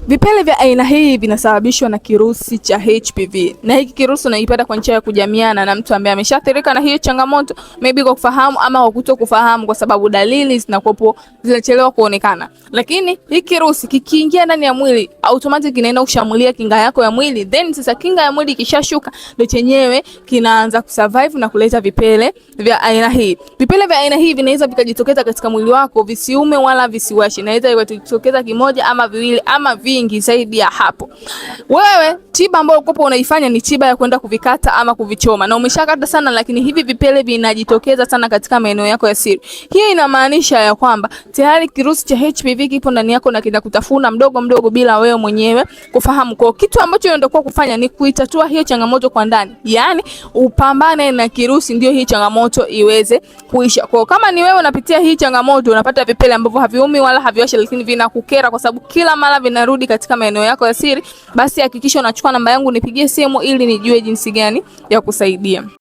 Vipele vya aina hii vinasababishwa na kirusi cha HPV, na hiki kirusi unaipata kwa njia ya kujamiana na mtu ambaye ameshaathirika na hiyo changamoto, maybe kwa kufahamu ama kwa kutokufahamu, kwa sababu dalili zinakuwepo zinachelewa kuonekana. Lakini hiki kirusi kikiingia ndani ya mwili, automatic inaenda kushambulia kinga yako ya mwili, then sasa kinga ya mwili ikishashuka ndio chenyewe kinaanza kusurvive na kuleta vipele vya aina hii. Vipele vya aina hii vinaweza vikajitokeza katika mwili wako, visiume wala visiwashi. Inaweza ikatokeza kimoja ama viwili ama vingi zaidi ya hapo. Wewe tiba ambayo ukopo unaifanya ni tiba ya kwenda kuvikata ama kuvichoma, na umeshakata sana, lakini hivi vipele vinajitokeza sana katika maeneo yako ya siri. Hii inamaanisha ya kwamba tayari kirusi cha HPV kipo ndani yako na kinakutafuna mdogo mdogo bila wewe mwenyewe kufahamu. Kwa kitu ambacho unatakiwa kufanya ni kuitatua hiyo changamoto kwa ndani, yani upambane na kirusi, ndio hii changamoto iweze kuisha. Kwa kama ni wewe unapitia hii changamoto, unapata vipele ambavyo haviumi wala haviwashi, lakini vinakukera kwa sababu kila mara vinarudi katika maeneo yako ya siri, basi hakikisha unachukua namba yangu nipigie simu ili nijue jinsi gani ya kusaidia.